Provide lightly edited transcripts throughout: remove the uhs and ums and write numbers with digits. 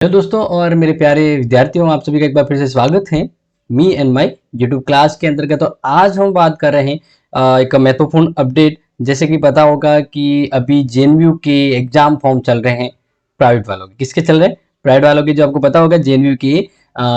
Hello दोस्तों और मेरे प्यारे विद्यार्थियों, आप सभी का एक बार फिर से स्वागत है me and my YouTube class के अंतर्गत। तो आज हम बात कर रहे हैं एक महत्वपूर्ण अपडेट। जैसे कि पता होगा कि अभी जेएनयू के एग्जाम फॉर्म चल रहे हैं प्राइवेट वालों के। किसके चल रहे हैं? प्राइवेट वालों के। जो आपको पता होगा जेएनयू के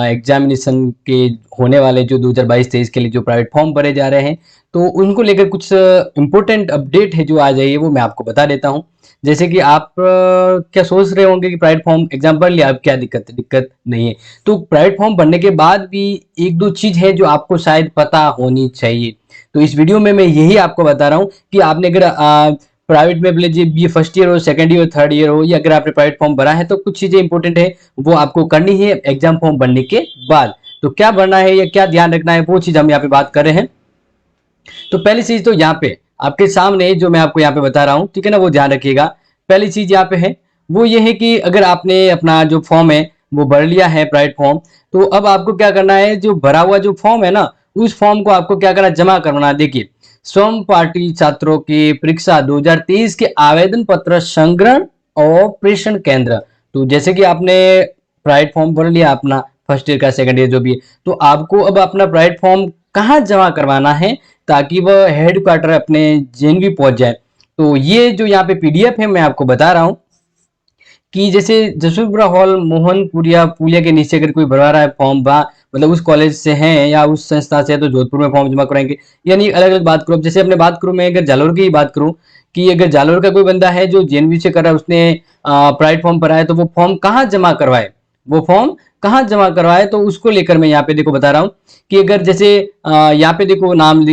एग्जामिनेशन के होने वाले जो 2022-23 के लिए जो प्राइवेट फॉर्म भरे जा रहे हैं, तो उनको लेकर कुछ इंपॉर्टेंट अपडेट है जो आ जाइए, वो मैं आपको बता देता हूँ। जैसे कि आप क्या सोच रहे होंगे कि प्राइवेट फॉर्म एग्जाम भर लिया, अब क्या दिक्कत है? दिक्कत नहीं है। तो प्राइवेट फॉर्म भरने के बाद भी एक दो चीज है जो आपको शायद पता होनी चाहिए। तो इस वीडियो में मैं यही आपको बता रहा हूँ कि आपने अगर प्राइवेट में लीजिए बी फर्स्ट ईयर हो, सेकंड ईयर, थर्ड ईयर हो, या अगर आपने प्राइवेट फॉर्म भरा है तो कुछ चीजें इंपॉर्टेंट है वो आपको करनी है एग्जाम फॉर्म भरने के बाद। तो क्या भरना है या क्या ध्यान रखना है, वो चीज हम यहाँ पे बात कर रहे हैं। तो पहली चीज तो यहाँ पे आपके सामने जो मैं आपको यहाँ पे बता रहा हूँ, ठीक है ना, वो ध्यान रखिएगा। पहली चीज यहाँ पे है वो ये है कि अगर आपने अपना जो फॉर्म है वो भर लिया है प्राइवेट फॉर्म, तो अब आपको क्या करना है, जो भरा हुआ जो फॉर्म है ना, उस फॉर्म को आपको क्या करना, जमा करवाना। देखिए, स्वयं पार्टी छात्रों की परीक्षा 2023 के आवेदन पत्र संग्रहण और प्रेषण केंद्र। तो जैसे कि आपने प्राइवेट फॉर्म भर लिया अपना, फर्स्ट ईयर का, सेकंड ईयर जो भी है, तो आपको अब अपना प्राइवेट फॉर्म कहाँ जमा करवाना है ताकि वह हेड क्वार्टर अपने जेएनयू पहुंच जाए। तो ये जो यहाँ पे पीडीएफ है मैं आपको बता रहा हूँ कि जैसे जसवंतपुरा हॉल मोहनपुरिया पुलिया के नीचे अगर कोई भरवा रहा है फॉर्म, मतलब उस कॉलेज से हैं या उस संस्था से है, तो जोधपुर में फॉर्म जमा कराएंगे। यानी अलग अलग बात करो। जैसे अपने बात करूं, मैं अगर जालोर की बात करूं कि अगर जालोर का कोई बंदा है जो जेएनयू से कर रहा है, उसने प्राइवेट फॉर्म भरा है, तो वो फॉर्म कहाँ जमा करवाए, वो फॉर्म कहाँ जमा करवाए, तो उसको लेकर मैं यहाँ पे देखो बता रहा हूँ कि अगर जैसे यहाँ पे देखो नाम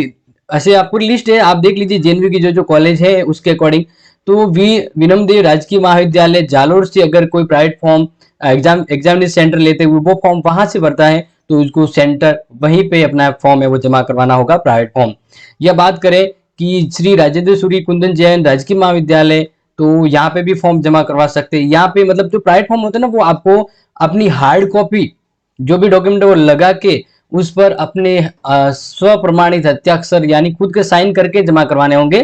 ऐसे आपको लिस्ट है, आप देख लीजिए जेएनयू की जो जो कॉलेज है उसके अकॉर्डिंग। तो विनम्रदेव राजकीय महाविद्यालय जालोर से अगर कोई प्राइवेट फॉर्म एग्जामिनेशन सेंटर लेते हुए वो फॉर्म वहां से भरता है, तो उसको सेंटर वहीं पे अपना फॉर्म है वो जमा करवाना होगा, प्राइवेट फॉर्म। या बात करें कि श्री राजेंद्र सूरी कुंदन जैन राजकीय महाविद्यालय, तो यहाँ पे भी फॉर्म जमा करवा सकते हैं। यहाँ पे मतलब जो प्राइवेट फॉर्म होता है ना, वो आपको अपनी हार्ड कॉपी जो भी डॉक्यूमेंट वो लगा के उस पर अपने स्व प्रमाणित हस्ताक्षर यानी खुद के साइन करके जमा करवाने होंगे।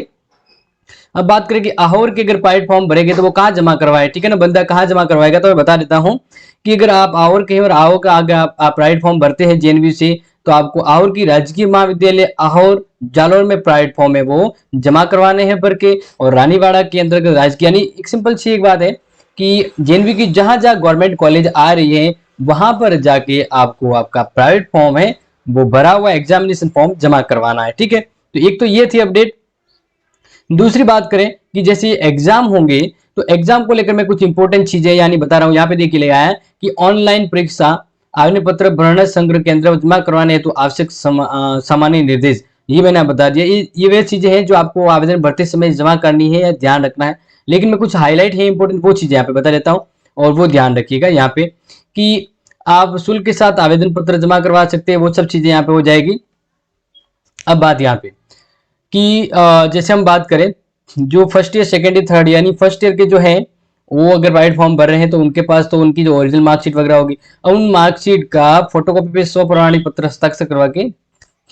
अब बात करें कि आहोर के अगर प्राइवेट फॉर्म भरेंगे तो वो कहाँ जमा करवाए, ठीक है ना, बंदा कहाँ जमा करवाएगा, तो मैं बता देता हूँ कि अगर आप आहोर के और आहोर का आगे आप प्राइवेट फॉर्म भरते हैं जेएनयू से, तो आपको आहोर की राजकीय महाविद्यालय आहोर जालोर में प्राइवेट फॉर्म है वो जमा करवाने हैं भर के। और रानीवाड़ा के अंतर्गत राजकीय, यानी एक सिंपल सी एक बात है कि जेएनयू की जहां जहां गवर्नमेंट कॉलेज आ रही है वहां पर जाके आपको आपका प्राइवेट फॉर्म है वो भरा हुआ एग्जामिनेशन फॉर्म जमा करवाना है, ठीक है। तो एक तो ये थी अपडेट। दूसरी बात करें कि जैसे एग्जाम होंगे, तो एग्जाम को लेकर मैं कुछ इंपॉर्टेंट चीजें यानी बता रहा हूं। यहाँ पे देखिए लिखा है कि ऑनलाइन परीक्षा आवेदन पत्र भरण संग्रह केंद्र जमा करवाने हेतु आवश्यक सामान्य निर्देश, ये मैंने बता दिया। ये वे चीजें हैं जो आपको आवेदन भरते समय जमा करनी है या ध्यान रखना है। लेकिन मैं कुछ हाईलाइट है इंपॉर्टेंट, वो चीजें यहाँ पे बता देता हूँ और वो ध्यान रखिएगा यहाँ पे कि आप शुल्क के साथ आवेदन पत्र जमा करवा सकते हैं, वो सब चीजें यहाँ पे हो जाएगी। अब बात यहाँ पे कि जैसे हम बात करें जो first year, second year, third year, यानी फर्स्ट ईयर के जो हैं वो अगर प्राइवेट फॉर्म भर रहे हैं तो उनके पास तो उनकी जो ओरिजिनल मार्कशीट वगैरह होगी, और उन मार्कशीट का फोटोकॉपी पे स्व प्रमाणित पत्र हस्ताक्षर करवा के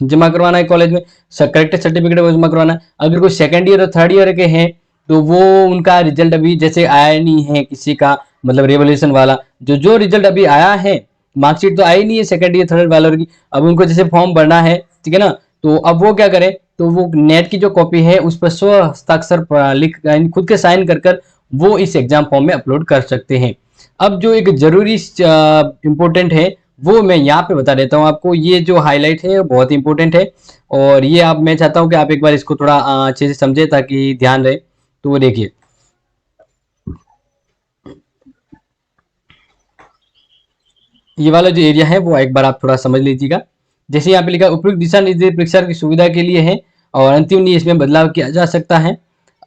जमा करवाना है कॉलेज में। करेक्ट सर्टिफिकेट वो जमा करवाना है। अगर कोई सेकंड ईयर और थर्ड ईयर के हैं तो वो उनका रिजल्ट अभी जैसे आया नहीं है किसी का, मतलब रेवोल्यूशन वाला जो जो रिजल्ट अभी आया है, मार्कशीट तो आई नहीं है सेकंड ईयर थर्ड वालों की, अब उनको जैसे फॉर्म भरना है, ठीक है ना, तो अब वो क्या करें, तो वो नेट की जो कॉपी है उस पर स्व हस्ताक्षर लिख खुद के साइन कर कर वो इस एग्जाम फॉर्म में अपलोड कर सकते हैं। अब जो एक जरूरी इंपॉर्टेंट है वो मैं यहाँ पे बता देता हूँ आपको, ये जो हाईलाइट है बहुत इंपॉर्टेंट है और ये आप, मैं चाहता हूँ कि आप एक बार इसको थोड़ा अच्छे से समझे ताकि ध्यान रहे। तो वो देखिए, ये वाला जो एरिया है वो एक बार आप थोड़ा समझ लीजिएगा। जैसे यहाँ पे लिखा उपयुक्त दिशा निर्देश परीक्षा की सुविधा के लिए है और अंतिम नहीं इसमें बदलाव किया जा सकता है।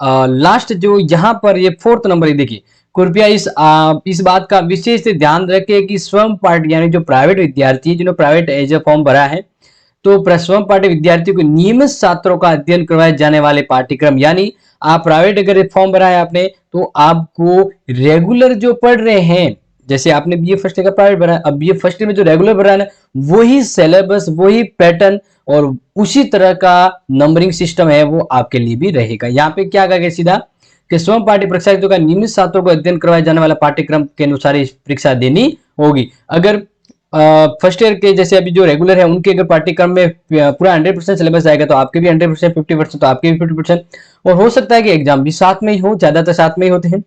लास्ट जो यहाँ पर ये फोर्थ नंबर, देखिए कृपया इस बात का विशेष ध्यान रखें कि स्वयं पार्टी यानी जो प्राइवेट विद्यार्थी जिन्होंने प्राइवेट एज ए फॉर्म भरा है, तो स्वयं पार्टी विद्यार्थियों को नियमित छात्रों का अध्ययन करवाए जाने वाले पाठ्यक्रम, यानी आप प्राइवेट अगर फॉर्म भरा है आपने तो आपको रेगुलर जो पढ़ रहे हैं, जैसे आपने बीए फर्स्ट ईयर का प्राइवेट भरा है, अब बीए फर्स्ट ईयर में जो रेगुलर भरा है ना, वही सिलेबस वही पैटर्न और उसी तरह का नंबरिंग सिस्टम है वो आपके लिए भी रहेगा। यहाँ पे क्या कहेगा सीधा कि स्वयं पार्टी परीक्षार्थियों का नियमित छात्रों को अध्ययन करवाए जाने वाला पाठ्यक्रम के अनुसार ही परीक्षा देनी होगी। अगर फर्स्ट ईयर के जैसे अभी जो रेगुलर है उनके अगर पाठ्यक्रम में पूरा 100% सिलेबस आएगा तो आपके भी 100%, 50% तो आपके भी 50%, और हो सकता है कि एग्जाम भी साथ में ही हो, ज्यादातर साथ में ही होते हैं।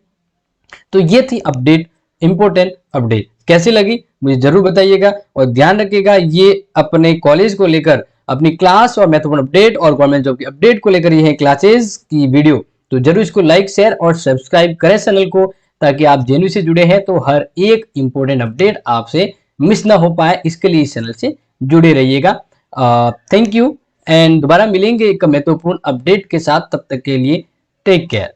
तो ये थी अपडेट, इंपॉर्टेंट अपडेट। कैसी लगी मुझे जरूर बताइएगा, और ध्यान रखिएगा ये अपने कॉलेज को लेकर, अपनी क्लास और महत्वपूर्ण अपडेट और गवर्नमेंट जॉब की अपडेट को लेकर ये है क्लासेस की वीडियो। तो जरूर इसको लाइक, शेयर और सब्सक्राइब करें चैनल को, ताकि आप जेन्यू से जुड़े हैं तो हर एक इंपॉर्टेंट अपडेट आपसे मिस ना हो पाए, इसके लिए इस चैनल से जुड़े रहिएगा। थैंक यू, एंड दोबारा मिलेंगे एक महत्वपूर्ण अपडेट के साथ। तब तक के लिए टेक केयर।